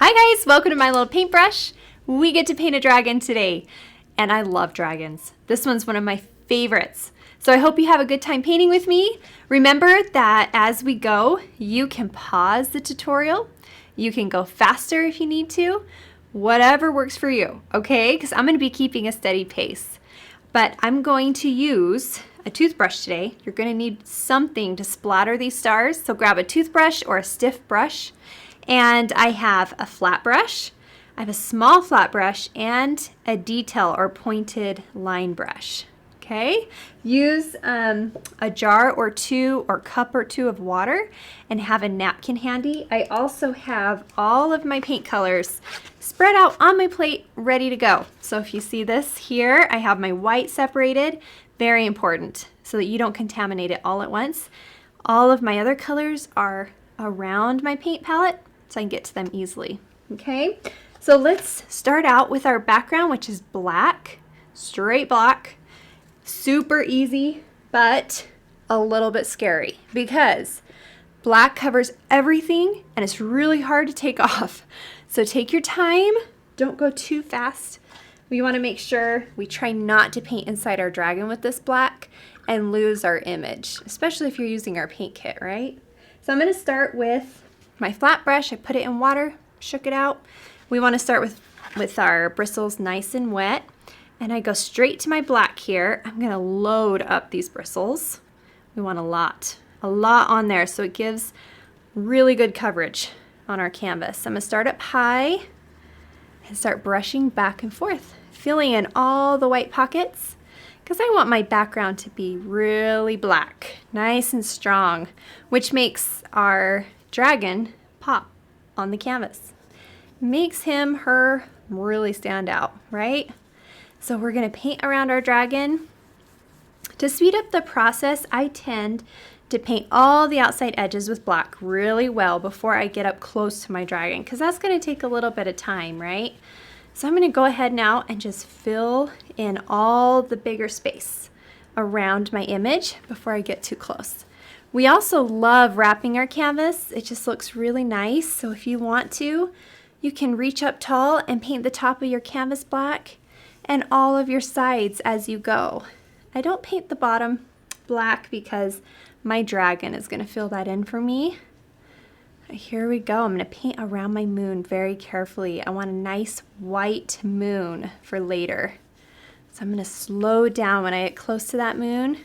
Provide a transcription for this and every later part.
Hi guys, welcome to my little paintbrush. We get to paint a dragon today, and I love dragons. This one's one of my favorites. So I hope you have a good time painting with me. Remember that as we go, you can pause the tutorial. You can go faster if you need to, whatever works for you, okay? Because I'm going to be keeping a steady pace. But I'm going to use a toothbrush today. You're going to need something to splatter these stars. So grab a toothbrush or a stiff brush. And I have a flat brush, I have a small flat brush, and a detail or pointed line brush. Okay, use a jar or two or cup or two of water and have a napkin handy. I also have all of my paint colors spread out on my plate ready to go. So if you see this here, I have my white separated, very important so that you don't contaminate it all at once. All of my other colors are around my paint palette, so I can get to them easily. Okay, so let's start out with our background, which is black, straight black. Super easy, but a little bit scary because black covers everything and it's really hard to take off. So take your time, don't go too fast. We want to make sure we try not to paint inside our dragon with this black and lose our image, especially if you're using our paint kit, right? So I'm going to start with my flat brush. I put it in water, shook it out. We want to start with our bristles nice and wet. And I go straight to my black here. I'm going to load up these bristles. We want a lot on there so it gives really good coverage on our canvas. I'm going to start up high and start brushing back and forth, filling in all the white pockets because I want my background to be really black, nice and strong, which makes our dragon pop on the canvas. Makes him, her really stand out, right? So we're going to paint around our dragon. To speed up the process, I tend to paint all the outside edges with black really well before I get up close to my dragon because that's going to take a little bit of time, right? So I'm going to go ahead now and just fill in all the bigger space around my image before I get too close. We also love wrapping our canvas. It just looks really nice. So if you want to, you can reach up tall and paint the top of your canvas black and all of your sides as you go. I don't paint the bottom black because my dragon is going to fill that in for me. Here we go. I'm going to paint around my moon very carefully. I want a nice white moon for later. So I'm going to slow down when I get close to that moon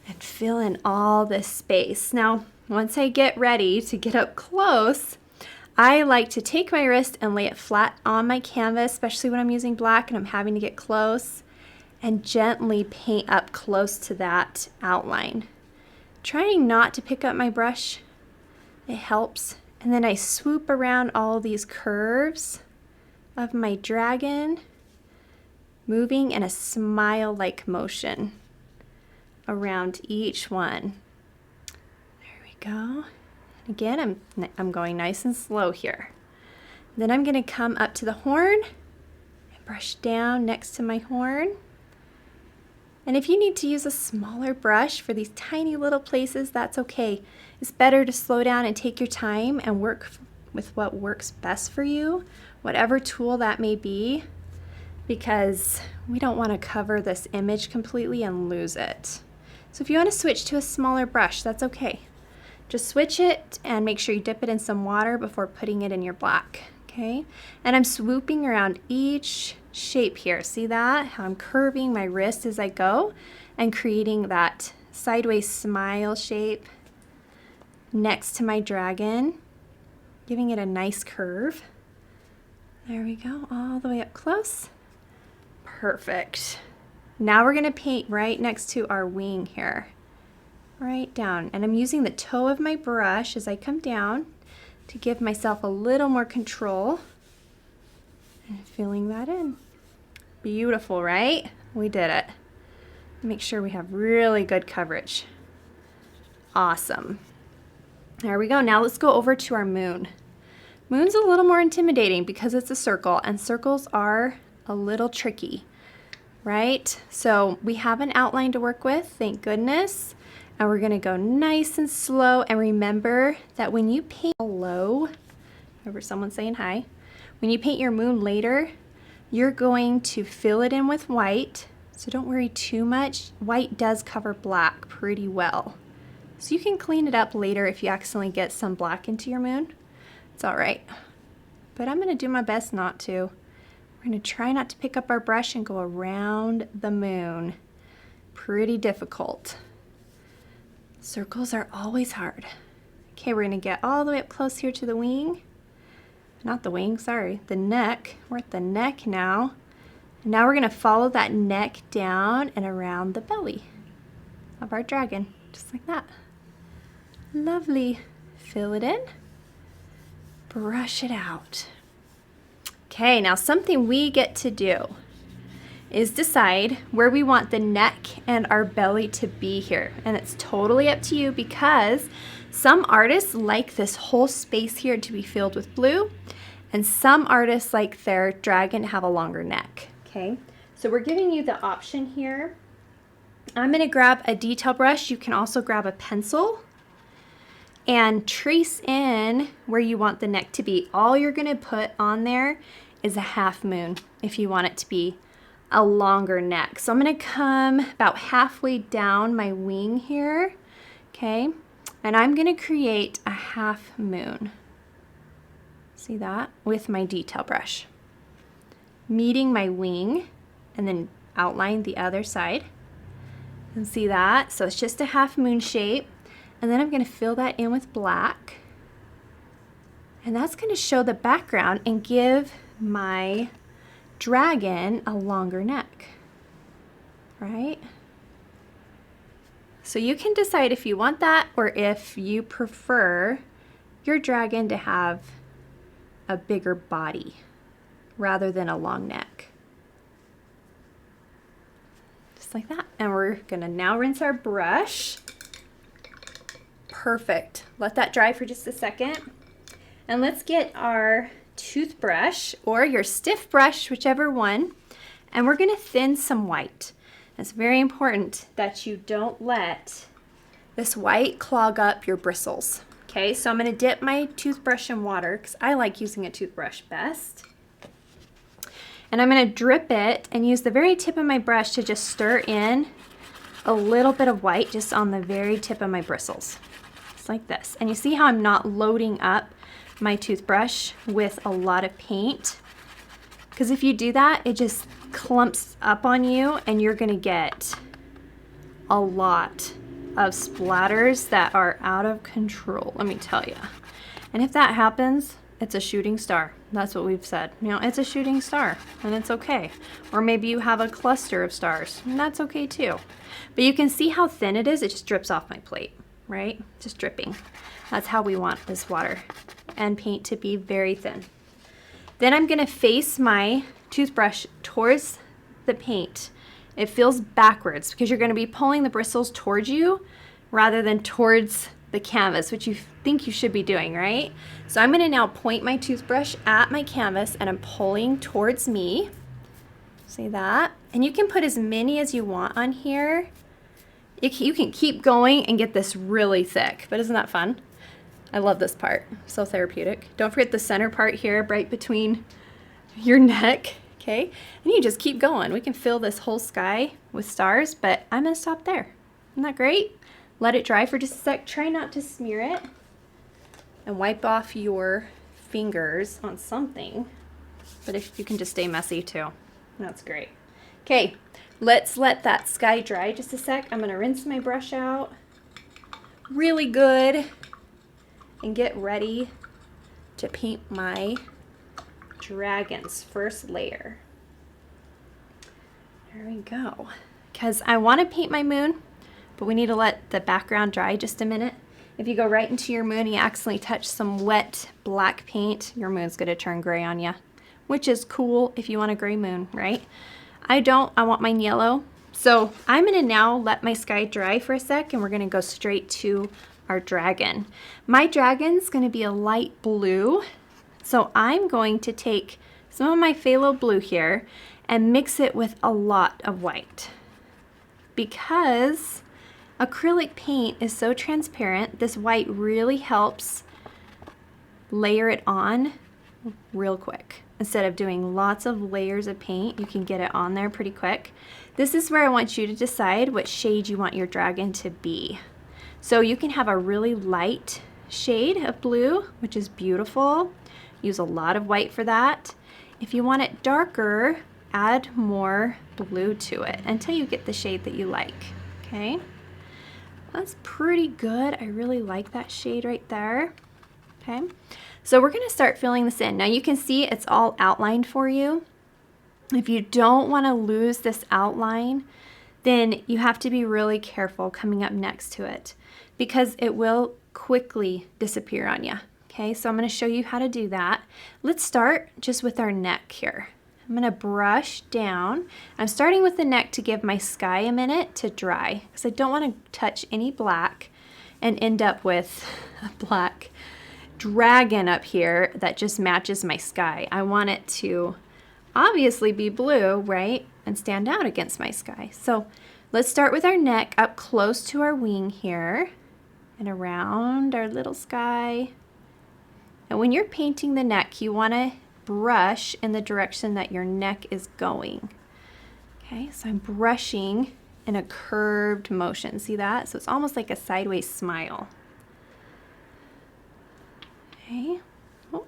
and fill in all this space. Now, once I get ready to get up close, I like to take my wrist and lay it flat on my canvas, especially when I'm using black and I'm having to get close, and gently paint up close to that outline. Trying not to pick up my brush, it helps. And then I swoop around all these curves of my dragon, moving in a smile-like motion around each one. There we go. Again, I'm going nice and slow here. Then I'm going to come up to the horn and brush down next to my horn. And if you need to use a smaller brush for these tiny little places, that's okay. It's better to slow down and take your time and work with what works best for you, whatever tool that may be, because we don't want to cover this image completely and lose it. So if you want to switch to a smaller brush, that's okay. Just switch it and make sure you dip it in some water before putting it in your black, okay? And I'm swooping around each shape here. See that? How I'm curving my wrist as I go and creating that sideways smile shape next to my dragon, giving it a nice curve. There we go, all the way up close. Perfect. Now we're going to paint right next to our wing here. Right down, and I'm using the toe of my brush as I come down to give myself a little more control and filling that in. Beautiful, right? We did it. Make sure we have really good coverage. Awesome. There we go. Now let's go over to our moon. Moon's a little more intimidating because it's a circle, and circles are a little tricky, right? So we have an outline to work with, thank goodness. And we're going to go nice and slow, and remember that when you paint low, there over someone saying hi. When you paint your moon later, you're going to fill it in with white, so don't worry too much. White does cover black pretty well. So you can clean it up later if you accidentally get some black into your moon. It's all right. But I'm gonna do my best not to. We're gonna try not to pick up our brush and go around the moon. Pretty difficult. Circles are always hard. Okay, we're gonna get all the way up close here to the wing. Not the wing, sorry, the neck. We're at the neck now. And now we're gonna follow that neck down and around the belly of our dragon, just like that. Lovely. Fill it in, brush it out. Okay, now something we get to do is decide where we want the neck and our belly to be here. And it's totally up to you because some artists like this whole space here to be filled with blue, and some artists like their dragon to have a longer neck. Okay, so we're giving you the option here. I'm gonna grab a detail brush. You can also grab a pencil and trace in where you want the neck to be. All you're gonna put on there is a half moon if you want it to be a longer neck. So I'm gonna come about halfway down my wing here, okay? And I'm gonna create a half moon. See that? With my detail brush. Meeting my wing and then outline the other side. And see that? So it's just a half moon shape. And then I'm gonna fill that in with black. And that's gonna show the background and give my dragon a longer neck, right? So you can decide if you want that or if you prefer your dragon to have a bigger body rather than a long neck. Just like that. And we're gonna now rinse our brush. Perfect. Let that dry for just a second. And let's get our toothbrush or your stiff brush, whichever one, and we're gonna thin some white. It's very important that you don't let this white clog up your bristles. Okay, so I'm gonna dip my toothbrush in water because I like using a toothbrush best. And I'm gonna drip it and use the very tip of my brush to just stir in a little bit of white just on the very tip of my bristles. Just like this. And you see how I'm not loading up my toothbrush with a lot of paint, because if you do that, it just clumps up on you and you're gonna get a lot of splatters that are out of control, let me tell you. And if that happens, it's a shooting star. That's what we've said. You know, it's a shooting star and it's okay. Or maybe you have a cluster of stars and that's okay too. But you can see how thin it is. It just drips off my plate, right? Just dripping. That's how we want this water and paint to be, very thin. Then I'm gonna face my toothbrush towards the paint. It feels backwards because you're gonna be pulling the bristles towards you rather than towards the canvas, which you think you should be doing, right? So I'm gonna now point my toothbrush at my canvas and I'm pulling towards me. See that? And you can put as many as you want on here. You can keep going and get this really thick, but isn't that fun? I love this part, so therapeutic. Don't forget the center part here, right between your neck, okay? And you just keep going. We can fill this whole sky with stars, but I'm gonna stop there. Isn't that great? Let it dry for just a sec. Try not to smear it and wipe off your fingers on something, but if you can just stay messy too, that's great. Okay, let's let that sky dry just a sec. I'm gonna rinse my brush out really good and get ready to paint my dragon's first layer. There we go. Because I want to paint my moon, but we need to let the background dry just a minute. If you go right into your moon and you accidentally touch some wet black paint, your moon's gonna turn gray on you, which is cool if you want a gray moon, right? I don't, I want mine yellow. So I'm gonna now let my sky dry for a sec and we're gonna go straight to our dragon. My dragon's gonna be a light blue. So I'm going to take some of my phthalo blue here and mix it with a lot of white. Because acrylic paint is so transparent, this white really helps layer it on real quick. Instead of doing lots of layers of paint, you can get it on there pretty quick. This is where I want you to decide what shade you want your dragon to be. So you can have a really light shade of blue, which is beautiful. Use a lot of white for that. If you want it darker, add more blue to it until you get the shade that you like, okay? That's pretty good. I really like that shade right there, okay? So we're gonna start filling this in. Now you can see it's all outlined for you. If you don't wanna lose this outline, then you have to be really careful coming up next to it because it will quickly disappear on you. Okay, so I'm going to show you how to do that. Let's start just with our neck here. I'm going to brush down. I'm starting with the neck to give my sky a minute to dry because I don't want to touch any black and end up with a black dragon up here that just matches my sky. I want it to obviously be blue, right, and stand out against my sky. So let's start with our neck up close to our wing here and around our little sky. And when you're painting the neck, you want to brush in the direction that your neck is going. Okay, so I'm brushing in a curved motion. See that? So it's almost like a sideways smile. Okay, oh,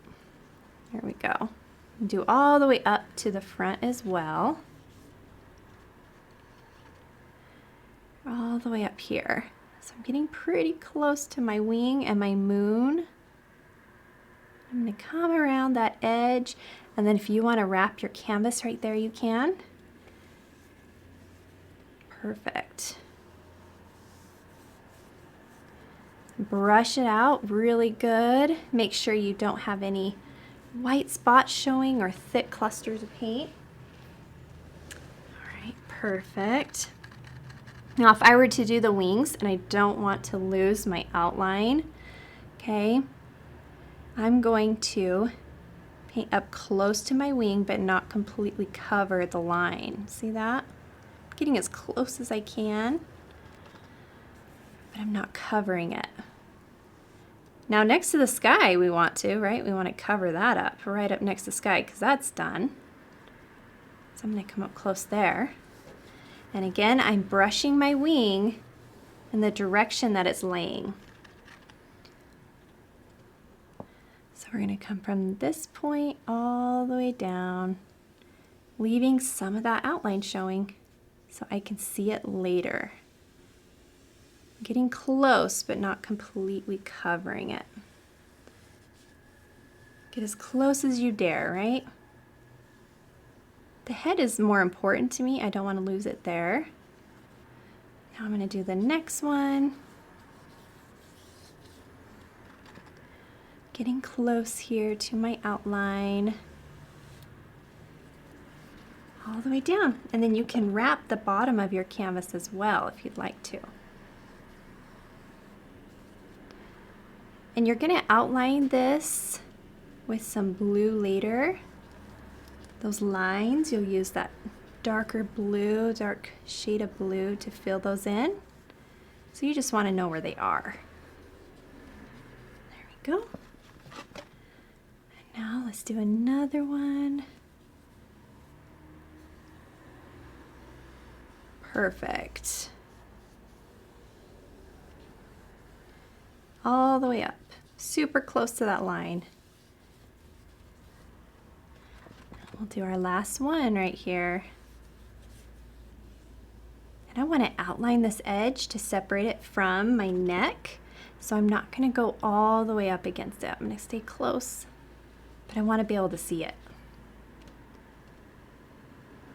there we go. Do all the way up to the front as well. All the way up here. So I'm getting pretty close to my wing and my moon. I'm going to come around that edge, and then if you want to wrap your canvas right there, you can. Perfect. Brush it out really good. Make sure you don't have any white spots showing or thick clusters of paint. All right, perfect. Now, if I were to do the wings and I don't want to lose my outline, okay, I'm going to paint up close to my wing but not completely cover the line. See that? I'm getting as close as I can, but I'm not covering it. Now next to the sky we want to, right? We want to cover that up, right up next to the sky because that's done. So I'm going to come up close there. And again, I'm brushing my wing in the direction that it's laying. So we're going to come from this point all the way down, leaving some of that outline showing so I can see it later. Getting close, but not completely covering it. Get as close as you dare, right? The head is more important to me. I don't want to lose it there. Now I'm going to do the next one. Getting close here to my outline. All the way down. And then you can wrap the bottom of your canvas as well if you'd like to. And you're going to outline this with some blue later. Those lines, you'll use that darker blue, dark shade of blue to fill those in. So you just want to know where they are. There we go. And now let's do another one. Perfect. All the way up, super close to that line. We'll do our last one right here. And I want to outline this edge to separate it from my neck. So I'm not going to go all the way up against it. I'm going to stay close, but I want to be able to see it.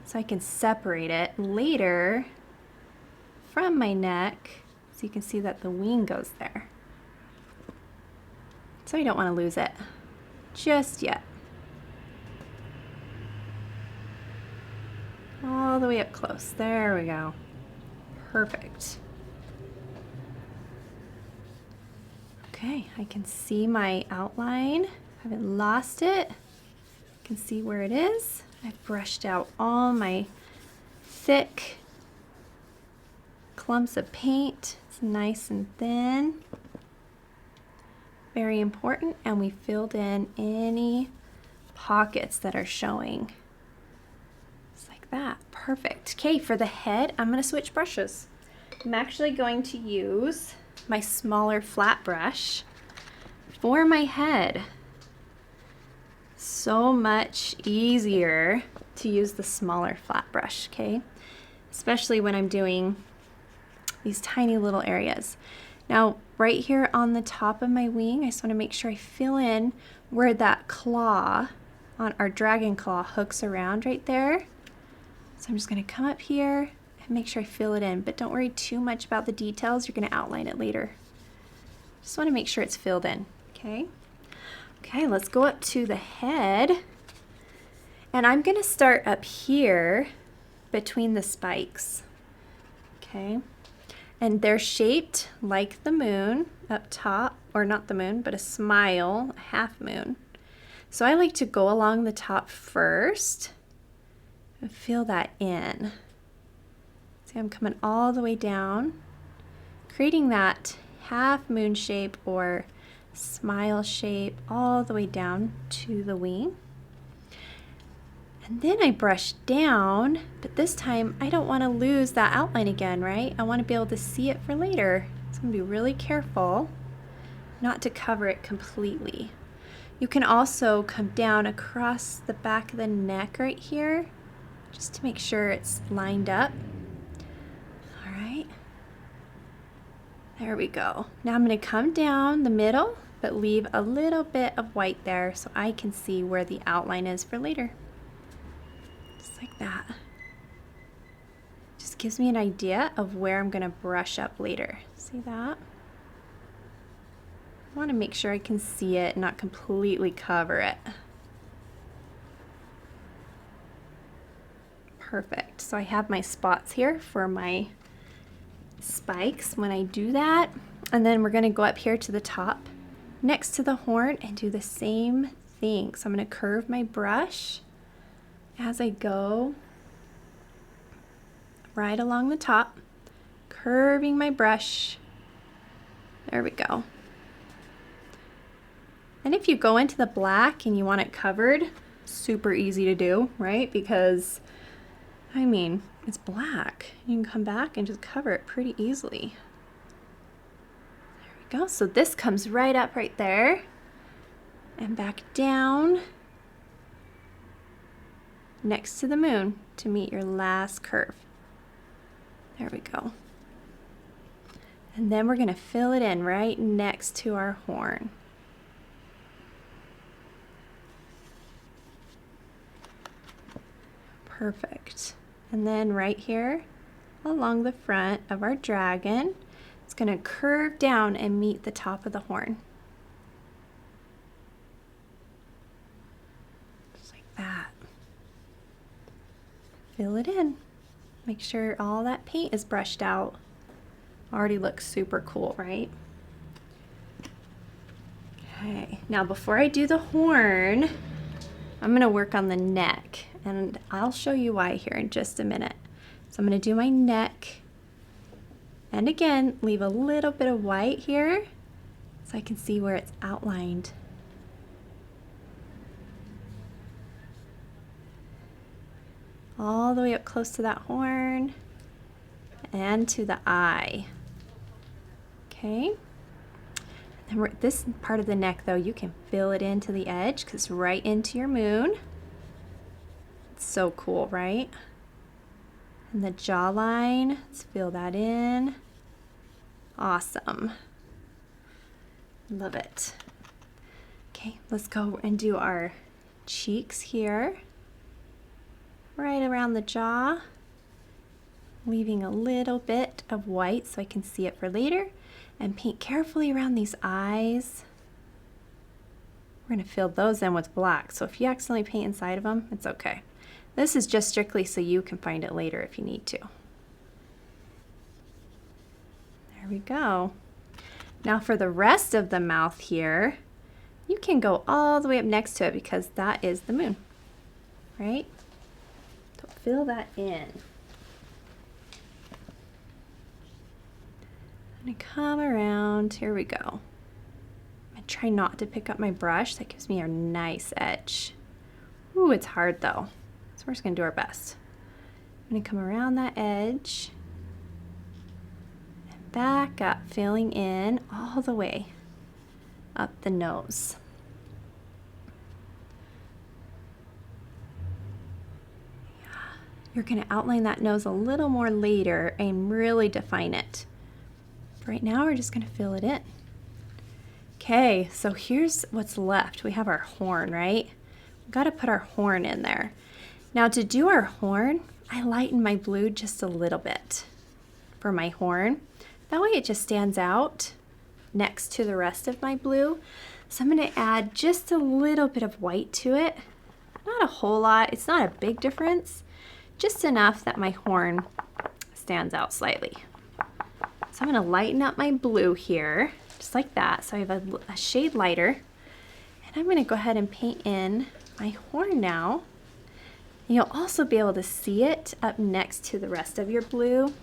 So I can separate it later from my neck so you can see that the wing goes there. So you don't want to lose it just yet. All the way up close. There we go. Perfect. Okay, I can see my outline. I haven't lost it. I can see where it is. I've brushed out all my thick clumps of paint. It's nice and thin. Very important, and we filled in any pockets that are showing. Just like that. Perfect. Okay, for the head, I'm going to switch brushes. I'm actually going to use my smaller flat brush for my head. So much easier to use the smaller flat brush, okay? Especially when I'm doing these tiny little areas. Now, right here on the top of my wing, I just want to make sure I fill in where that claw on our dragon claw hooks around right there. So I'm just going to come up here and make sure I fill it in, but don't worry too much about the details. You're going to outline it later. Just want to make sure it's filled in, okay? Okay, let's go up to the head. And I'm going to start up here between the spikes, okay? And they're shaped like the moon up top, or not the moon, but a smile, a half moon. So I like to go along the top first and fill that in. See, I'm coming all the way down, creating that half moon shape or smile shape all the way down to the wing. And then I brush down, but this time I don't want to lose that outline again, right? I want to be able to see it for later. So I'm going to be really careful not to cover it completely. You can also come down across the back of the neck right here, just to make sure it's lined up. All right. There we go. Now I'm going to come down the middle, but leave a little bit of white there so I can see where the outline is for later. Just like that. Just gives me an idea of where I'm going to brush up later. See that? I want to make sure I can see it, not completely cover it. Perfect. So I have my spots here for my spikes when I do that. And then we're going to go up here to the top next to the horn and do the same thing. So I'm going to curve my brush as I go right along the top, curving my brush. There we go. And if you go into the black and you want it covered, super easy to do, right? Because, I mean, it's black. You can come back and just cover it pretty easily. There we go. So this comes right up right there and back down next to the moon to meet your last curve. There we go. And then we're going to fill it in right next to our horn. Perfect. And then right here along the front of our dragon, it's going to curve down and meet the top of the horn. Just like that. Fill it in. Make sure all that paint is brushed out. Already looks super cool, right? Okay, now before I do the horn, I'm going to work on the neck, and I'll show you why here in just a minute. So I'm going to do my neck, and again, leave a little bit of white here so I can see where it's outlined. All the way up close to that horn and to the eye. Okay. And this part of the neck, though, you can fill it into the edge because it's right into your moon. It's so cool, right? And the jawline, let's fill that in. Awesome. Love it. Okay, let's go and do our cheeks here. Right around the jaw, leaving a little bit of white so I can see it for later, and paint carefully around these eyes. We're going to fill those in with black, so if you accidentally paint inside of them, it's okay. This is just strictly so you can find it later if you need to. There we go. Now for the rest of the mouth here, you can go all the way up next to it because that is the moon, right? So fill that in. I'm going to come around. Here we go. I try not to pick up my brush. That gives me a nice edge. Ooh, it's hard though. So we're just gonna do our best. I'm gonna come around that edge and back up, filling in all the way up the nose. You're going to outline that nose a little more later and really define it. Right now we're just going to fill it in. Okay, so here's what's left. We have our horn, right? We've got to put our horn in there. Now to do our horn, I lighten my blue just a little bit for my horn. That way it just stands out next to the rest of my blue. So I'm going to add just a little bit of white to it. Not a whole lot. It's not a big difference. Just enough that my horn stands out slightly. So I'm going to lighten up my blue here, just like that. So I have a shade lighter. And I'm going to go ahead and paint in my horn now. And you'll also be able to see it up next to the rest of your blue.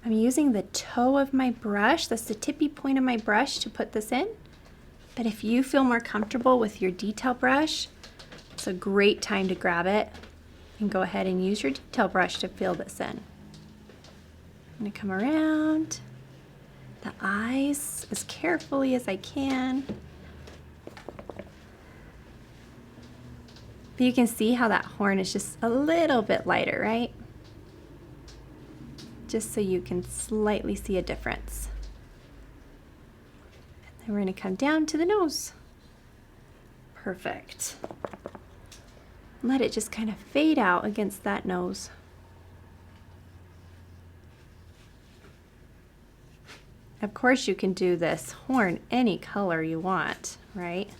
I'm using the toe of my brush, that's the tippy point of my brush, to put this in. But if you feel more comfortable with your detail brush, it's a great time to grab it and go ahead and use your detail brush to fill this in. I'm going to come around the eyes as carefully as I can. But you can see how that horn is just a little bit lighter, right? Just so you can slightly see a difference. And then we're going to come down to the nose. Perfect. Let it just kind of fade out against that nose. Of course you can do this horn any color you want, right?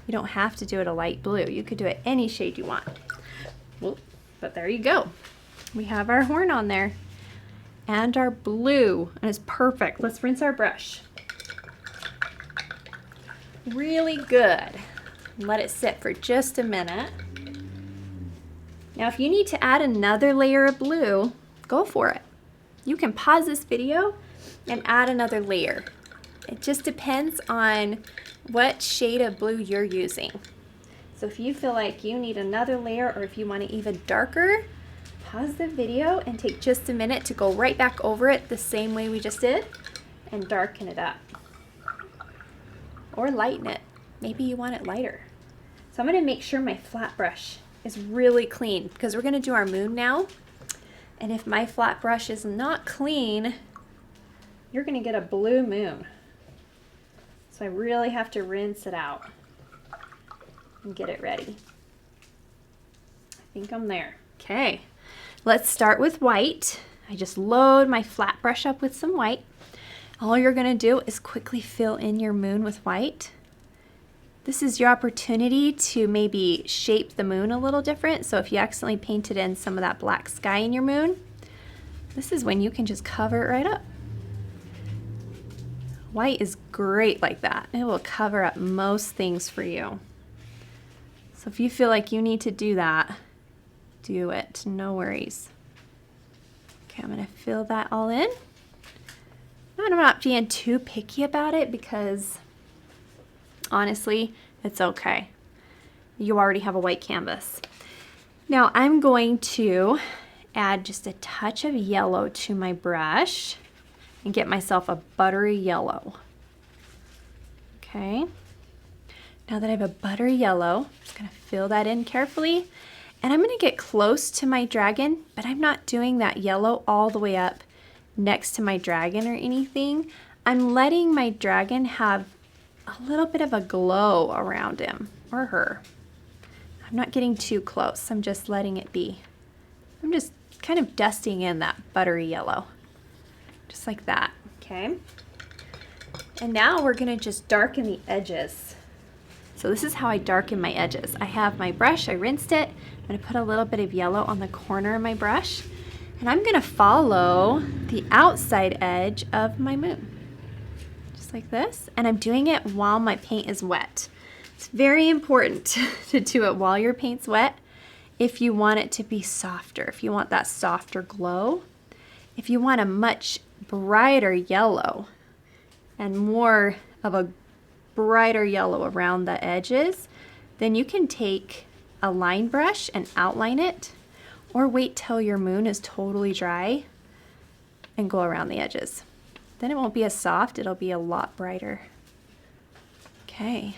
You don't have to do it a light blue. You could do it any shade you want. Well, but there you go. We have our horn on there and our blue, and it's perfect. Let's rinse our brush. Really good. Let it sit for just a minute. Now if you need to add another layer of blue, go for it. You can pause this video and add another layer. It just depends on what shade of blue you're using. So if you feel like you need another layer, or if you want it even darker, pause the video and take just a minute to go right back over it the same way we just did and darken it up. Or lighten it. Maybe you want it lighter. So I'm going to make sure my flat brush is really clean because we're going to do our moon now. And if my flat brush is not clean, you're going to get a blue moon. So I really have to rinse it out and get it ready. I think I'm there. Okay, let's start with white. I just load my flat brush up with some white. All you're going to do is quickly fill in your moon with white. This is your opportunity to maybe shape the moon a little different. So if you accidentally painted in some of that black sky in your moon, this is when you can just cover it right up. White is great like that. It will cover up most things for you. So if you feel like you need to do that, do it. No worries. Okay, I'm going to fill that all in. I'm not being too picky about it because honestly, it's okay. You already have a white canvas. Now I'm going to add just a touch of yellow to my brush and get myself a buttery yellow. Okay. Now that I have a buttery yellow, I'm just going to fill that in carefully. And I'm going to get close to my dragon, but I'm not doing that yellow all the way up next to my dragon or anything. I'm letting my dragon have a little bit of a glow around him or her. I'm not getting too close. I'm just letting it be. I'm just kind of dusting in that buttery yellow. Just like that, okay? And now we're gonna just darken the edges. So this is how I darken my edges. I have my brush, I rinsed it. I'm gonna put a little bit of yellow on the corner of my brush, and I'm gonna follow the outside edge of my moon. Just like this, and I'm doing it while my paint is wet. It's very important to do it while your paint's wet if you want it to be softer, if you want that softer glow. If you want a much brighter yellow and more of a brighter yellow around the edges, then you can take a line brush and outline it, or wait till your moon is totally dry and go around the edges. Then it won't be as soft, it'll be a lot brighter. Okay,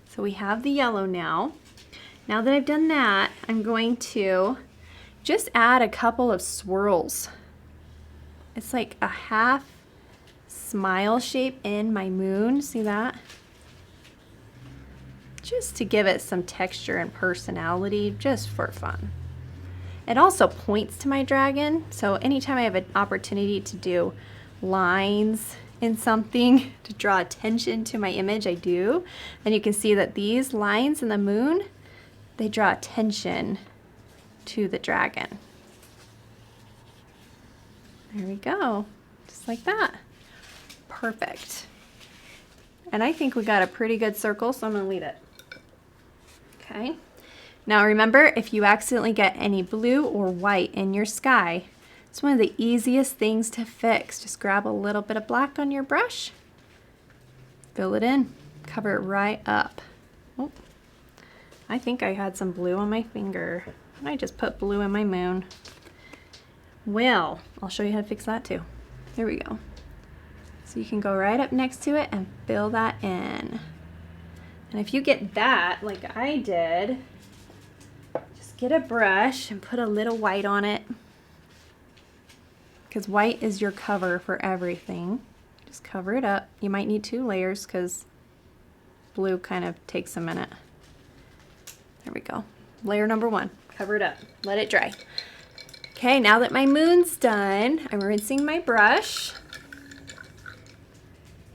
so we have the yellow now. Now that I've done that, I'm going to just add a couple of swirls. It's like a half smile shape in my moon, see that? Just to give it some texture and personality, just for fun. It also points to my dragon, so anytime I have an opportunity to do lines in something to draw attention to my image, I do. And you can see that these lines in the moon, they draw attention to the dragon. There we go, just like that. Perfect. And I think we got a pretty good circle, so I'm gonna leave it. Okay. Now remember, if you accidentally get any blue or white in your sky, it's one of the easiest things to fix. Just grab a little bit of black on your brush, fill it in, cover it right up. Oh, I think I had some blue on my finger. I just put blue in my moon. Well, I'll show you how to fix that too. There we go. So you can go right up next to it and fill that in. And if you get that, like I did, just get a brush and put a little white on it, because white is your cover for everything. Just cover it up. You might need 2 layers because blue kind of takes a minute. There we go. Layer number 1, cover it up, let it dry. Okay, now that my moon's done, I'm rinsing my brush.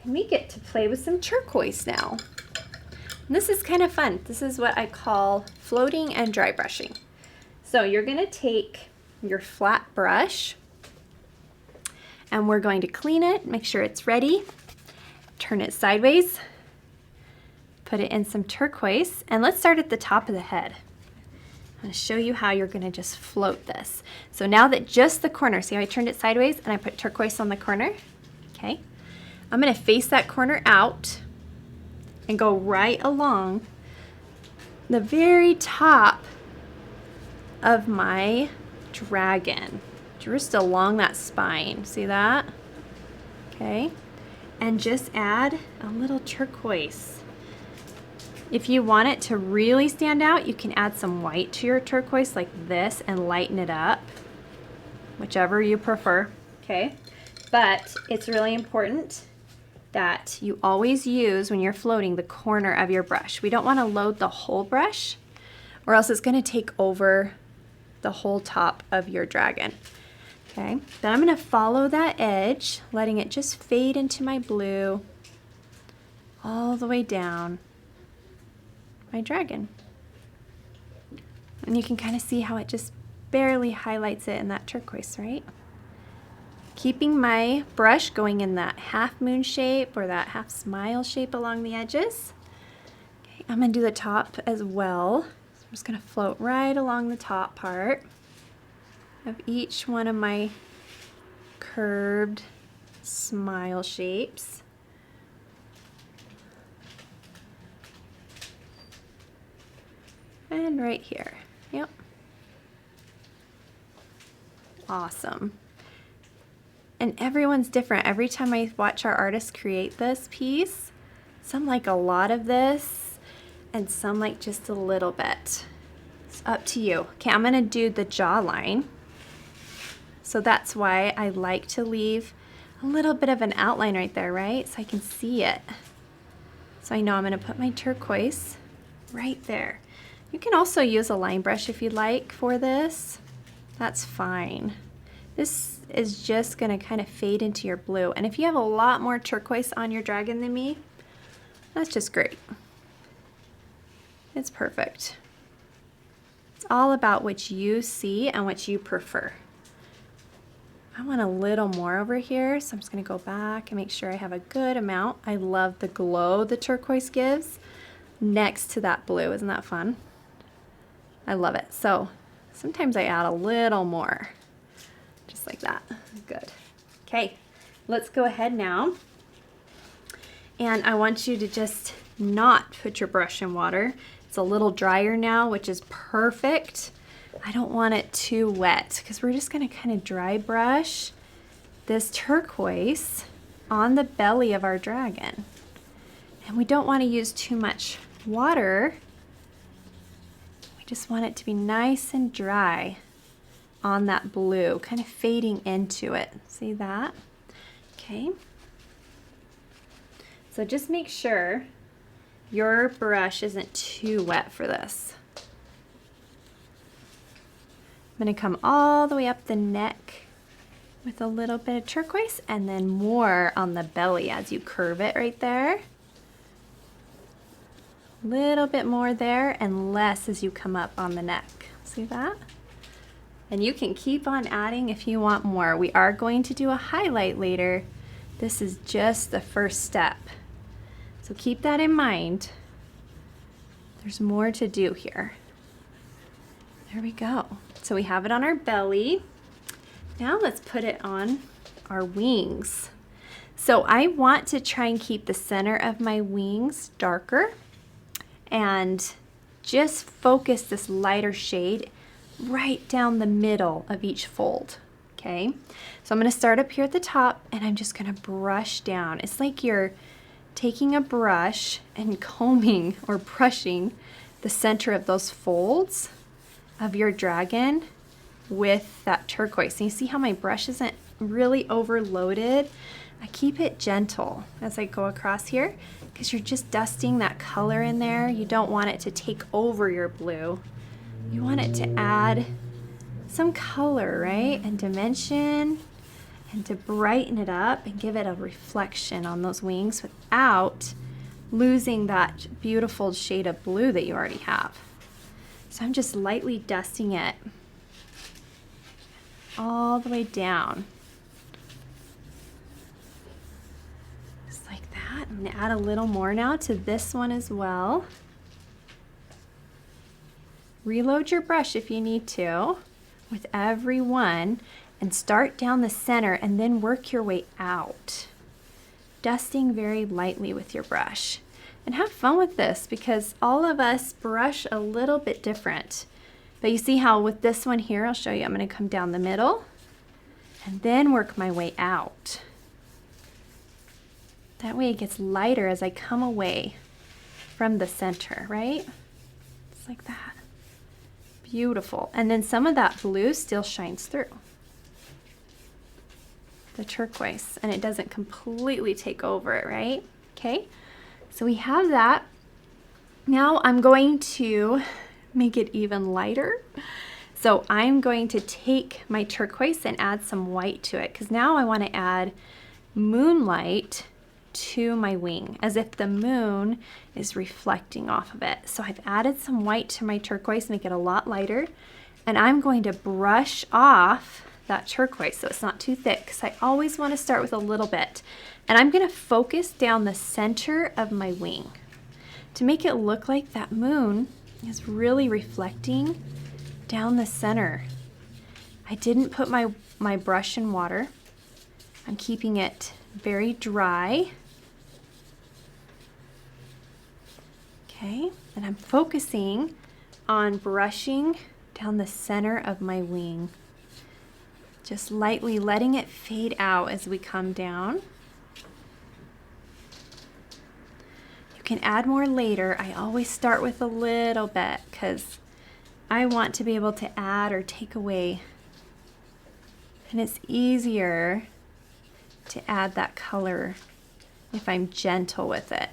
And we get to play with some turquoise now. And this is kind of fun. This is what I call floating and dry brushing. So you're gonna take your flat brush and we're going to clean it, make sure it's ready, turn it sideways, put it in some turquoise, and let's start at the top of the head. I'm going to show you how you're going to just float this. So now that just the corner, see how I turned it sideways and I put turquoise on the corner? Okay. I'm going to face that corner out and go right along the very top of my dragon, just along that spine. See that? Okay. And just add a little turquoise. If you want it to really stand out, you can add some white to your turquoise like this and lighten it up, whichever you prefer, okay? But it's really important that you always use, when you're floating, the corner of your brush. We don't want to load the whole brush, or else it's going to take over the whole top of your dragon. Okay, then I'm going to follow that edge, letting it just fade into my blue all the way down my dragon. And you can kind of see how it just barely highlights it in that turquoise, right? Keeping my brush going in that half moon shape or that half smile shape along the edges. Okay, I'm going to do the top as well. So I'm just going to float right along the top part of each one of my curved smile shapes. And right here. Yep. Awesome. And everyone's different. Every time I watch our artists create this piece, some like a lot of this and some like just a little bit. It's up to you. Okay, I'm gonna do the jawline. So that's why I like to leave a little bit of an outline right there, right? So I can see it. So I know I'm gonna put my turquoise right there. You can also use a line brush if you'd like for this. That's fine. This is just gonna kind of fade into your blue. And if you have a lot more turquoise on your dragon than me, that's just great. It's perfect. It's all about what you see and what you prefer. I want a little more over here, so I'm just gonna go back and make sure I have a good amount. I love the glow the turquoise gives next to that blue. Isn't that fun? I love it. So sometimes I add a little more, just like that. Good. Okay, let's go ahead now. And I want you to just not put your brush in water. It's a little drier now, which is perfect. I don't want it too wet because we're just going to kind of dry brush this turquoise on the belly of our dragon. And we don't want to use too much water. We just want it to be nice and dry on that blue, kind of fading into it. See that? Okay. So just make sure your brush isn't too wet for this. I'm going to come all the way up the neck with a little bit of turquoise and then more on the belly as you curve it right there. A little bit more there and less as you come up on the neck. See that? And you can keep on adding if you want more. We are going to do a highlight later. This is just the first step. So keep that in mind. There's more to do here. There we go. So we have it on our belly. Now let's put it on our wings. So I want to try and keep the center of my wings darker and just focus this lighter shade right down the middle of each fold. Okay, so I'm going to start up here at the top and I'm just going to brush down. It's like you're taking a brush and combing or brushing the center of those folds of your dragon with that turquoise. And you see how my brush isn't really overloaded? I keep it gentle as I go across here because you're just dusting that color in there. You don't want it to take over your blue. You want it to add some color, right? And dimension, and to brighten it up and give it a reflection on those wings without losing that beautiful shade of blue that you already have. So I'm just lightly dusting it all the way down. Just like that. I'm going to add a little more now to this one as well. Reload your brush if you need to with every one and start down the center and then work your way out. Dusting very lightly with your brush. And have fun with this because all of us brush a little bit different. But you see how with this one here, I'll show you, I'm going to come down the middle and then work my way out. That way it gets lighter as I come away from the center, right? Just like that. Beautiful. And then some of that blue still shines through the turquoise and it doesn't completely take over it, right? Okay, so we have that. Now I'm going to make it even lighter. So I'm going to take my turquoise and add some white to it because now I want to add moonlight to my wing as if the moon is reflecting off of it. So I've added some white to my turquoise, make it a lot lighter, and I'm going to brush off that turquoise so it's not too thick because I always want to start with a little bit. And I'm going to focus down the center of my wing to make it look like that moon is really reflecting down the center. I didn't put my brush in water. I'm keeping it very dry. Okay, and I'm focusing on brushing down the center of my wing. Just lightly letting it fade out as we come down. You can add more later. I always start with a little bit because I want to be able to add or take away. And it's easier to add that color if I'm gentle with it.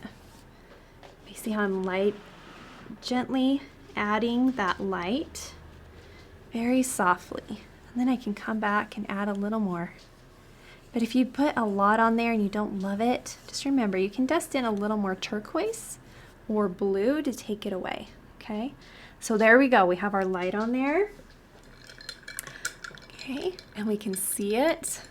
You see how I'm gently adding that light very softly. And then I can come back and add a little more. But if you put a lot on there and you don't love it, just remember you can dust in a little more turquoise or blue to take it away, okay? So there we go, we have our light on there. Okay, and we can see it.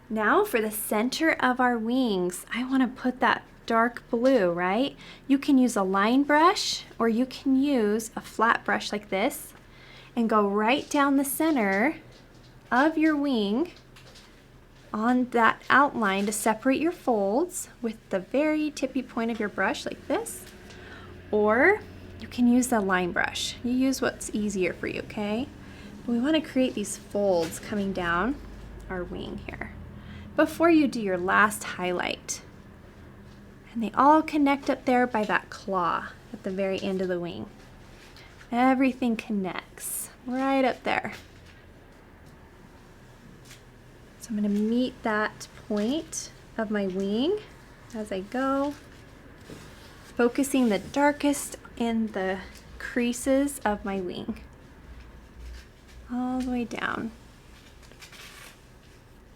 Now for the center of our wings, I want to put that dark blue, right? You can use a line brush or you can use a flat brush like this and go right down the center of your wing on that outline to separate your folds with the very tippy point of your brush like this, or you can use the line brush. You use what's easier for you, okay? We want to create these folds coming down our wing here before you do your last highlight. And they all connect up there by that claw at the very end of the wing. Everything connects right up there. So I'm going to meet that point of my wing as I go, focusing the darkest in the creases of my wing, all the way down.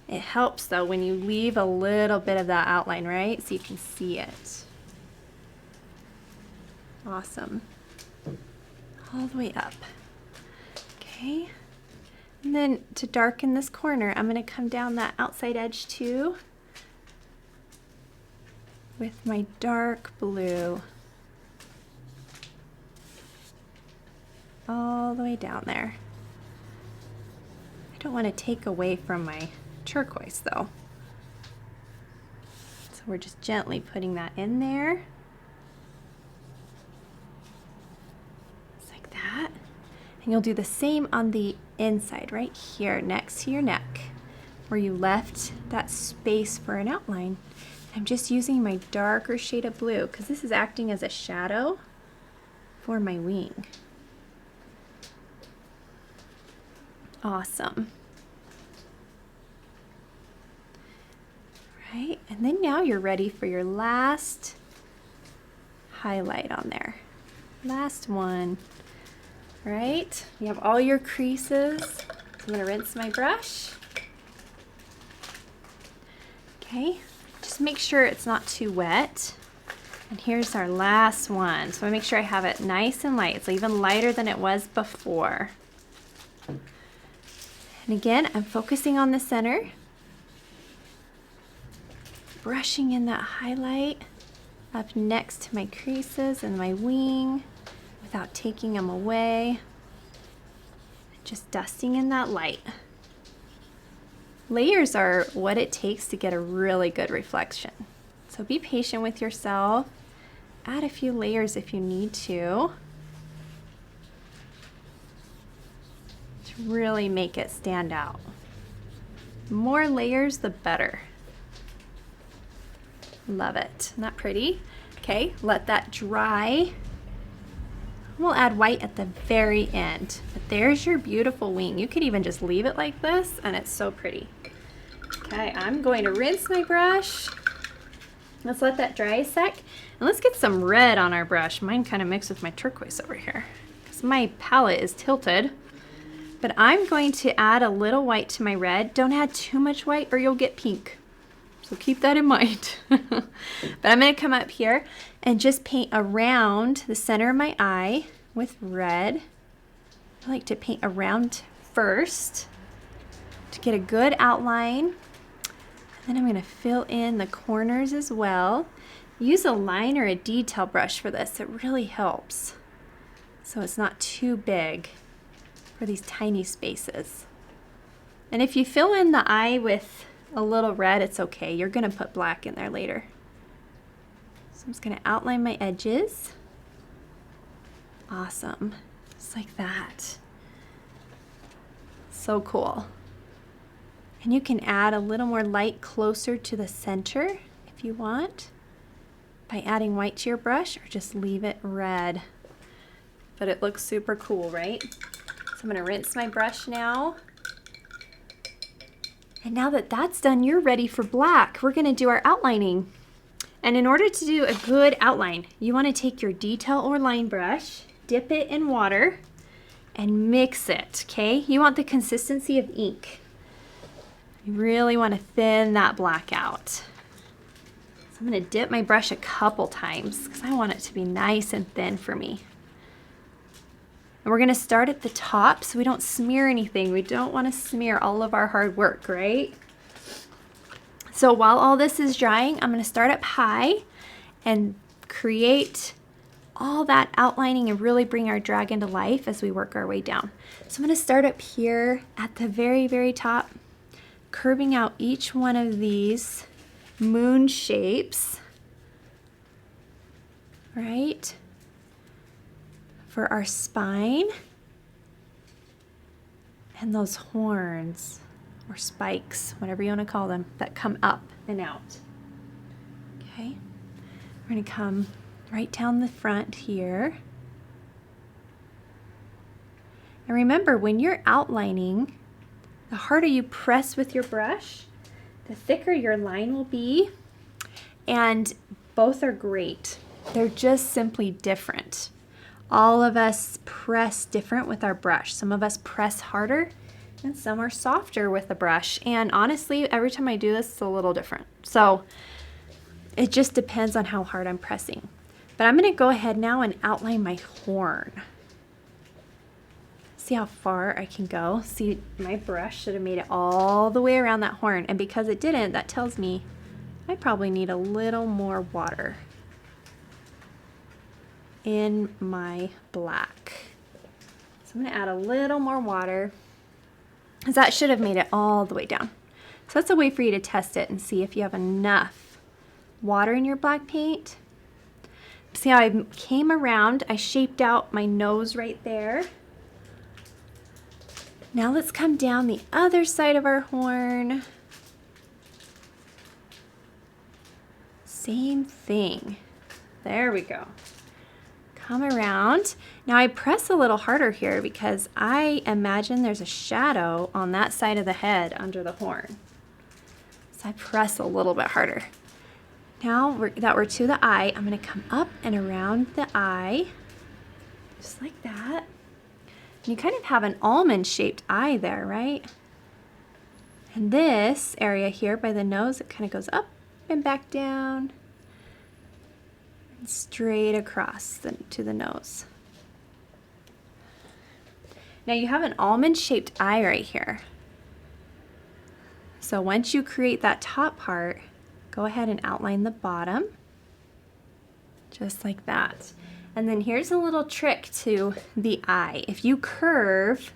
It helps though when you leave a little bit of that outline, right? So you can see it. Awesome. All the way up. Okay. And then to darken this corner, I'm going to come down that outside edge too with my dark blue. All the way down there. I don't want to take away from my turquoise though. So we're just gently putting that in there. Just like that. And you'll do the same on the inside right here next to your neck where you left that space for an outline. I'm just using my darker shade of blue because this is acting as a shadow for my wing. Awesome. Right, and then now you're ready for your last highlight on there. Last one. Right, you have all your creases. So I'm going to rinse my brush. Okay, just make sure it's not too wet. And here's our last one. So I make sure I have it nice and light. It's even lighter than it was before. And again, I'm focusing on the center. Brushing in that highlight up next to my creases and my wing without taking them away. Just dusting in that light. Layers are what it takes to get a really good reflection. So be patient with yourself. Add a few layers if you need to really make it stand out. The more layers, the better. Love it. Isn't that pretty? Okay, let that dry. We'll add white at the very end. But there's your beautiful wing. You could even just leave it like this and it's so pretty. Okay, I'm going to rinse my brush. Let's let that dry a sec. And let's get some red on our brush. Mine kind of mixed with my turquoise over here because my palette is tilted. But I'm going to add a little white to my red. Don't add too much white or you'll get pink. So keep that in mind. But I'm going to come up here and just paint around the center of my eye with red. I like to paint around first to get a good outline. And then I'm going to fill in the corners as well. Use a line or a detail brush for this. It really helps. So it's not too big for these tiny spaces. And if you fill in the eye with a little red, it's okay. You're going to put black in there later. So I'm just going to outline my edges. Awesome. Just like that. So cool. And you can add a little more light closer to the center if you want by adding white to your brush, or just leave it red. But it looks super cool, right? So I'm going to rinse my brush now. And now that that's done, you're ready for black. We're going to do our outlining. And in order to do a good outline, you want to take your detail or line brush, dip it in water, and mix it, okay? You want the consistency of ink. You really want to thin that black out. So I'm going to dip my brush a couple times because I want it to be nice and thin for me. And we're going to start at the top so we don't smear anything. We don't want to smear all of our hard work, right? So while all this is drying, I'm going to start up high and create all that outlining and really bring our dragon to life as we work our way down. So I'm going to start up here at the very, very top, curving out each one of these moon shapes, right, for our spine and those horns or spikes, whatever you want to call them, that come up and out. Okay, we're going to come right down the front here. And remember, when you're outlining, the harder you press with your brush, the thicker your line will be, and both are great. They're just simply different. All of us press different with our brush. Some of us press harder, and some are softer with the brush. And honestly, every time I do this, it's a little different. So it just depends on how hard I'm pressing. But I'm going to go ahead now and outline my horn. See how far I can go? See, my brush should have made it all the way around that horn, and because it didn't, that tells me I probably need a little more water in my black. So I'm going to add a little more water, because that should have made it all the way down. So that's a way for you to test it and see if you have enough water in your black paint. See how I came around, I shaped out my nose right there. Now let's come down the other side of our horn. Same thing. There we go. Come around. Now I press a little harder here because I imagine there's a shadow on that side of the head under the horn. So I press a little bit harder. Now that we're to the eye, I'm going to come up and around the eye, just like that. You kind of have an almond-shaped eye there, right? And this area here by the nose, it kind of goes up and back down and straight across to the nose. Now you have an almond-shaped eye right here. So once you create that top part, go ahead and outline the bottom, just like that. And then here's a little trick to the eye. If you curve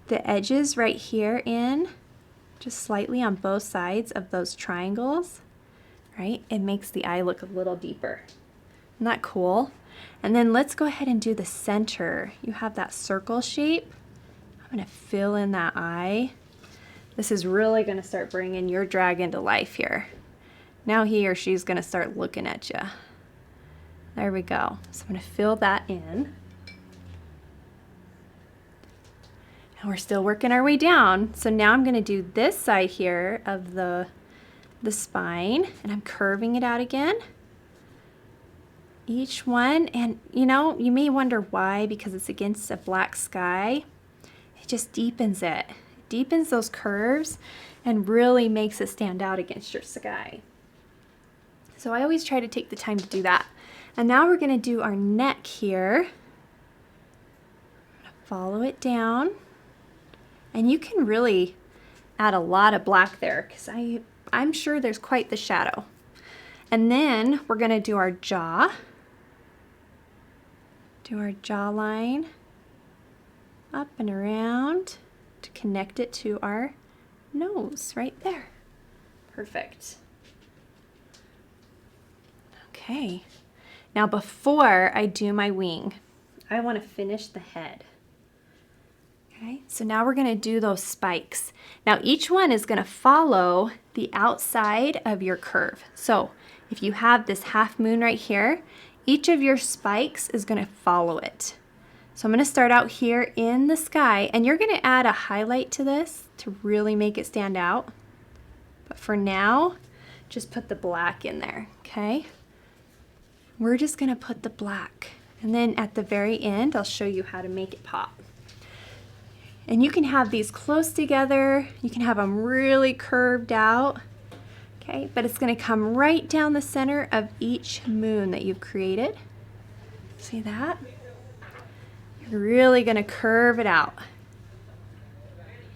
the edges right here in, just slightly on both sides of those triangles, right, it makes the eye look a little deeper. Isn't that cool? And then let's go ahead and do the center. You have that circle shape. I'm gonna fill in that eye. This is really gonna start bringing your dragon to life here. Now he or she's gonna start looking at you. There we go. So I'm going to fill that in. And we're still working our way down. So now I'm going to do this side here of the spine, and I'm curving it out again. Each one, and you know, you may wonder why, because it's against a black sky. It just deepens it. It deepens those curves and really makes it stand out against your sky. So I always try to take the time to do that. And now we're going to do our neck here. Follow it down. And you can really add a lot of black there because I'm sure there's quite the shadow. And then we're going to do our jaw. Do our jawline up and around to connect it to our nose right there. Perfect. Okay. Now before I do my wing, I want to finish the head. Okay, so now we're going to do those spikes. Now each one is going to follow the outside of your curve. So if you have this half moon right here, each of your spikes is going to follow it. So I'm going to start out here in the sky, and you're going to add a highlight to this to really make it stand out. But for now, just put the black in there, okay? We're just going to put the black, and then at the very end I'll show you how to make it pop. And you can have these close together, you can have them really curved out, okay, but it's going to come right down the center of each moon that you've created. See that? You're really going to curve it out.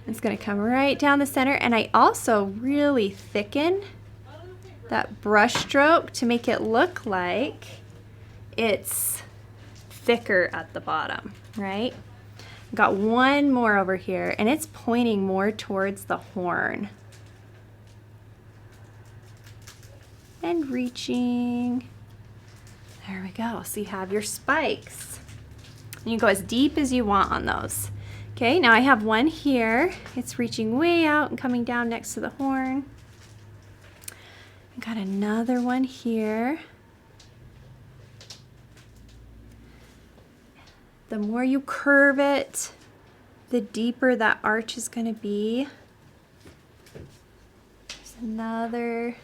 It's going to come right down the center, and I also really thicken that brush stroke to make it look like it's thicker at the bottom, right? Got one more over here, and it's pointing more towards the horn. and reaching. There we go. So you have your spikes. And you go as deep as you want on those. Okay, now I have one here. It's reaching way out and coming down next to the horn. I got another one here. The more you curve it, the deeper that arch is going to be. There's another. And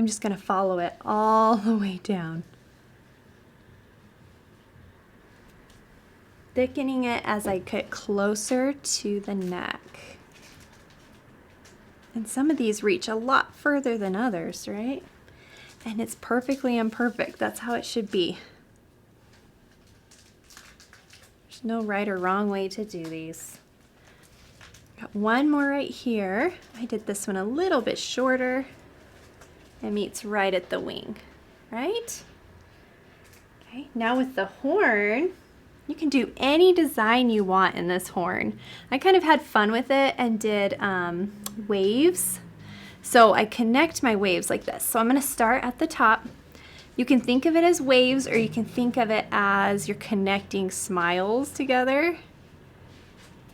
I'm just going to follow it all the way down. Thickening it as I get closer to the neck. And some of these reach a lot further than others, right? And it's perfectly imperfect. That's how it should be. There's no right or wrong way to do these. Got one more right here. I did this one a little bit shorter. It meets right at the wing, right? Okay, now with the horn, you can do any design you want in this horn. I kind of had fun with it and did waves. So I connect my waves like this. So I'm going to start at the top. You can think of it as waves, or you can think of it as you're connecting smiles together.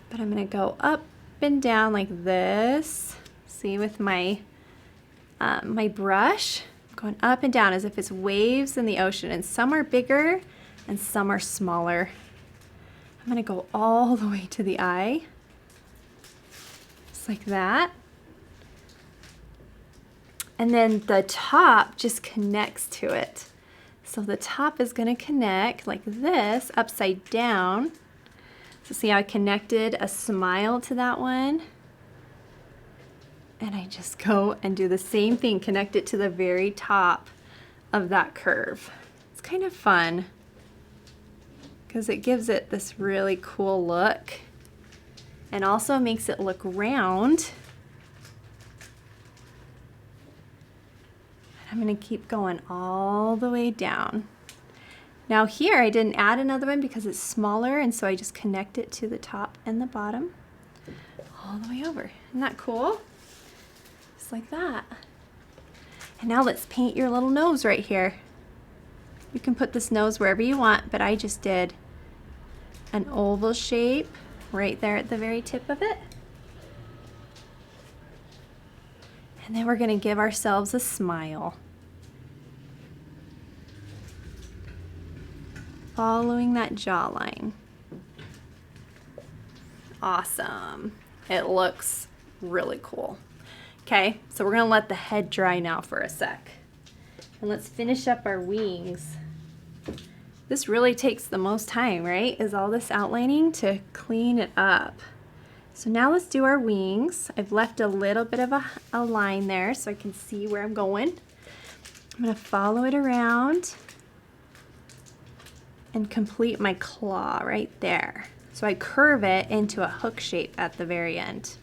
But I'm going to go up and down like this. See, with my my brush, I'm going up and down as if it's waves in the ocean, and some are bigger and some are smaller. I'm going to go all the way to the eye, just like that. And then the top just connects to it. So the top is going to connect like this, upside down. So see how I connected a smile to that one? And I just go and do the same thing, connect it to the very top of that curve. It's kind of fun, because it gives it this really cool look and also makes it look round. I'm going to keep going all the way down. Now here I didn't add another one because it's smaller, and so I just connect it to the top and the bottom all the way over. Isn't that cool? Just like that. And now let's paint your little nose right here. You can put this nose wherever you want, but I just did an oval shape right there at the very tip of it. And then we're going to give ourselves a smile. Following that jawline. Awesome. It looks really cool. Okay, so we're going to let the head dry now for a sec. And let's finish up our wings. This really takes the most time, right? Is all this outlining to clean it up. So now let's do our wings. I've left a little bit of a line there so I can see where I'm going. I'm going to follow it around and complete my claw right there. So I curve it into a hook shape at the very end.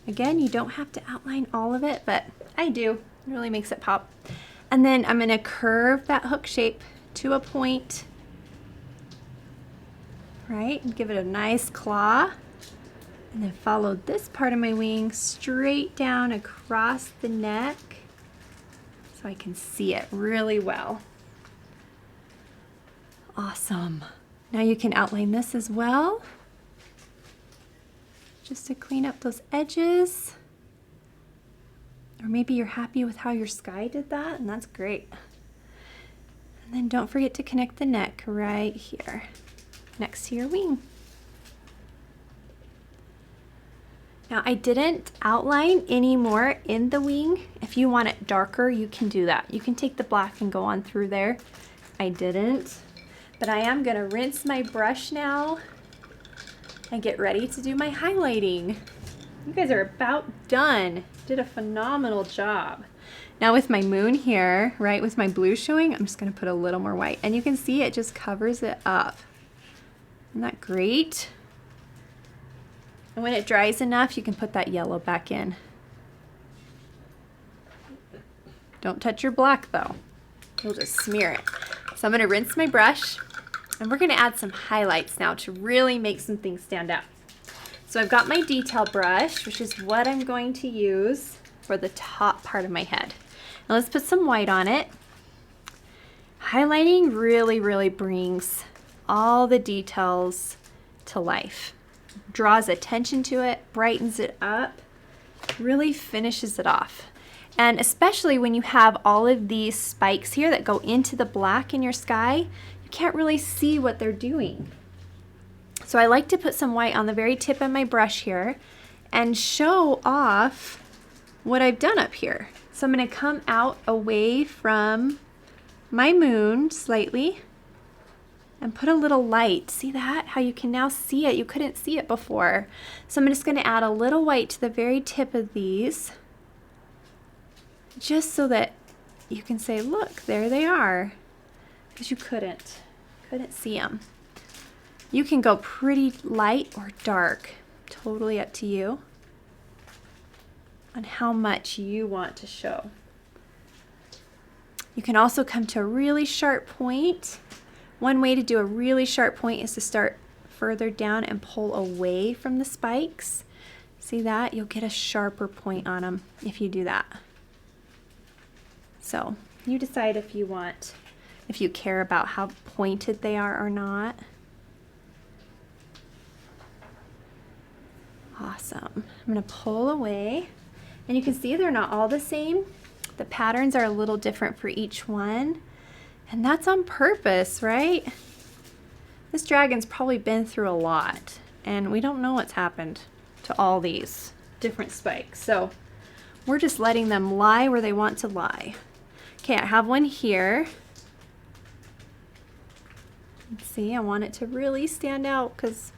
Again, you don't have to outline all of it, but I do. It really makes it pop. And then I'm going to curve that hook shape to a point, right? And give it a nice claw. And then follow this part of my wing straight down across the neck so I can see it really well. Awesome. Now you can outline this as well, just to clean up those edges. Or maybe you're happy with how your sky did that, and that's great. And then don't forget to connect the neck right here, next to your wing. Now I didn't outline any more in the wing. If you want it darker, you can do that. You can take the black and go on through there. I didn't, but I am gonna rinse my brush now and get ready to do my highlighting. You guys are about done. Did a phenomenal job. Now with my moon here, right, with my blue showing, I'm just gonna put a little more white, and you can see it just covers it up. Isn't that great? And when it dries enough, you can put that yellow back in. Don't touch your black though. You'll just smear it. So I'm gonna rinse my brush, and we're gonna add some highlights now to really make some things stand out. So I've got my detail brush, which is what I'm going to use. for the top part of my head. Now let's put some white on it. Highlighting really brings all the details to life. Draws attention to it, brightens it up, really finishes it off. And especially when you have all of these spikes here that go into the black in your sky, you can't really see what they're doing. So I like to put some white on the very tip of my brush here and show off what I've done up here. So I'm going to come out away from my moon slightly and put a little light. See that? How you can now see it. You couldn't see it before. So I'm just going to add a little white to the very tip of these, just so that you can say, look, there they are, because you couldn't see them. You can go pretty light or dark, totally up to you on how much you want to show. You can also come to a really sharp point. One way to do a really sharp point is to start further down and pull away from the spikes. See that? You'll get a sharper point on them if you do that. So you decide if you care about how pointed they are or not. Awesome. I'm going to pull away, and you can see they're not all the same. The patterns are a little different for each one, and that's on purpose, right? This dragon's probably been through a lot, and we don't know what's happened to all these different spikes. So we're just letting them lie where they want to lie. Okay, I have one here. Let's see, I want it to really stand out because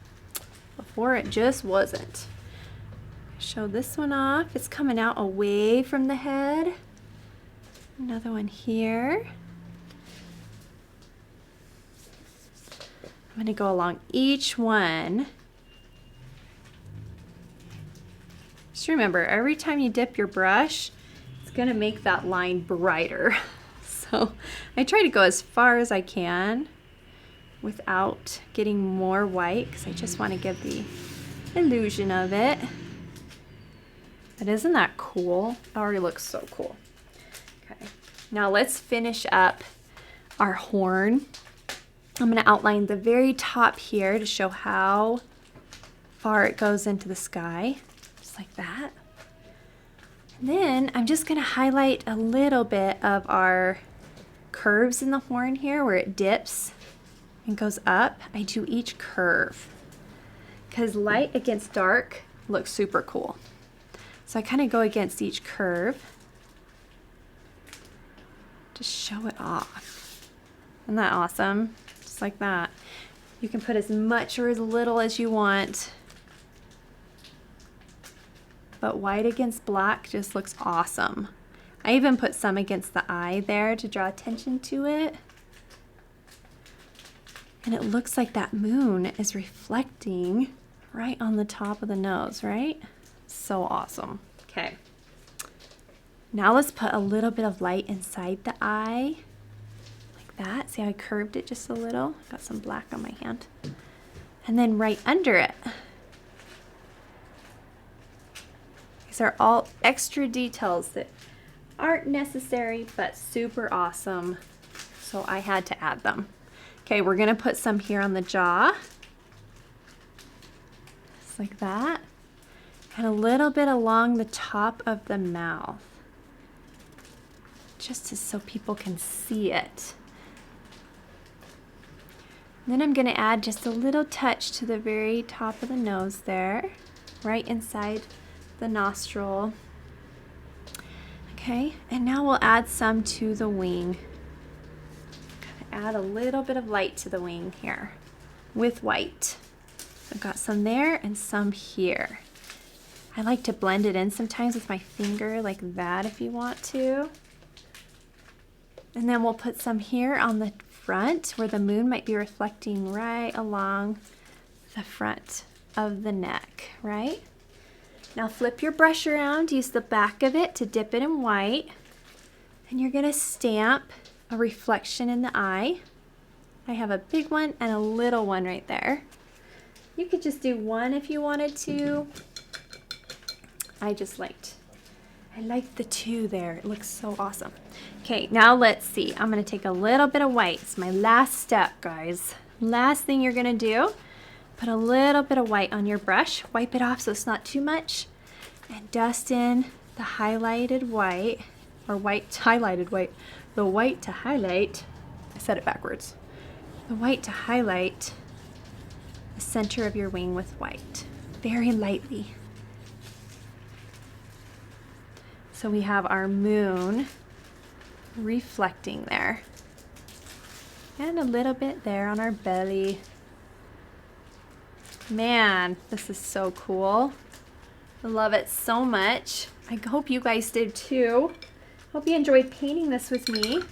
before it just wasn't. Show this one off. It's coming out away from the head. Another one here. I'm going to go along each one. Just remember, every time you dip your brush, it's going to make that line brighter. So I try to go as far as I can without getting more white, because I just want to give the illusion of it. But isn't that cool? It already looks so cool. Okay, now let's finish up our horn. I'm going to outline the very top here to show how far it goes into the sky, just like that. And then I'm just going to highlight a little bit of our curves in the horn here where it dips and goes up. I do each curve because light against dark looks super cool. So I kind of go against each curve to show it off. Isn't that awesome? Just like that. You can put as much or as little as you want, but white against black just looks awesome. I even put some against the eye there to draw attention to it. And it looks like that moon is reflecting right on the top of the nose, right? So awesome. Okay. Now let's put a little bit of light inside the eye, like that. See how I curved it just a little? Got some black on my hand. And then right under it. These are all extra details that aren't necessary, but super awesome. So I had to add them. Okay, we're gonna put some here on the jaw. Just like that. And a little bit along the top of the mouth. Just so people can see it. And then I'm gonna add just a little touch to the very top of the nose there, right inside the nostril. Okay, and now we'll add some to the wing. Add a little bit of light to the wing here with white. I've got some there and some here. I like to blend it in sometimes with my finger like that if you want to. And then we'll put some here on the front where the moon might be reflecting right along the front of the neck, right? Now flip your brush around, use the back of it to dip it in white, and you're gonna stamp a reflection in the eye. I have a big one and a little one right there. You could just do one if you wanted to. I just liked I like the 2 there. It looks so awesome. Okay, now let's see. I'm going to take a little bit of white. It's my last step, guys. Last thing you're going to do, put a little bit of white on your brush. Wipe it off so it's not too much. And dust in the highlighted white, or highlighted white. The white to highlight. I said it backwards. The white to highlight the center of your wing with white. Very lightly. So we have our moon reflecting there. And a little bit there on our belly. Man, this is so cool. I love it so much. I hope you guys did too. Hope you enjoyed painting this with me.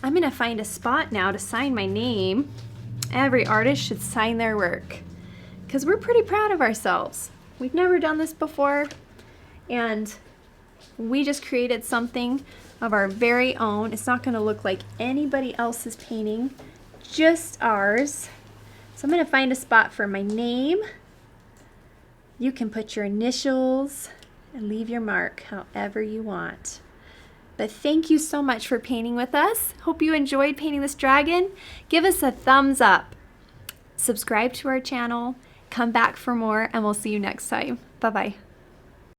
I'm gonna find a spot now to sign my name. Every artist should sign their work because we're pretty proud of ourselves. We've never done this before, and we just created something of our very own. It's not gonna look like anybody else's painting, just ours. So I'm gonna find a spot for my name. You can put your initials and leave your mark however you want. But thank you so much for painting with us. Hope you enjoyed painting this dragon. Give us a thumbs up. Subscribe to our channel. Come back for more, and we'll see you next time. Bye-bye.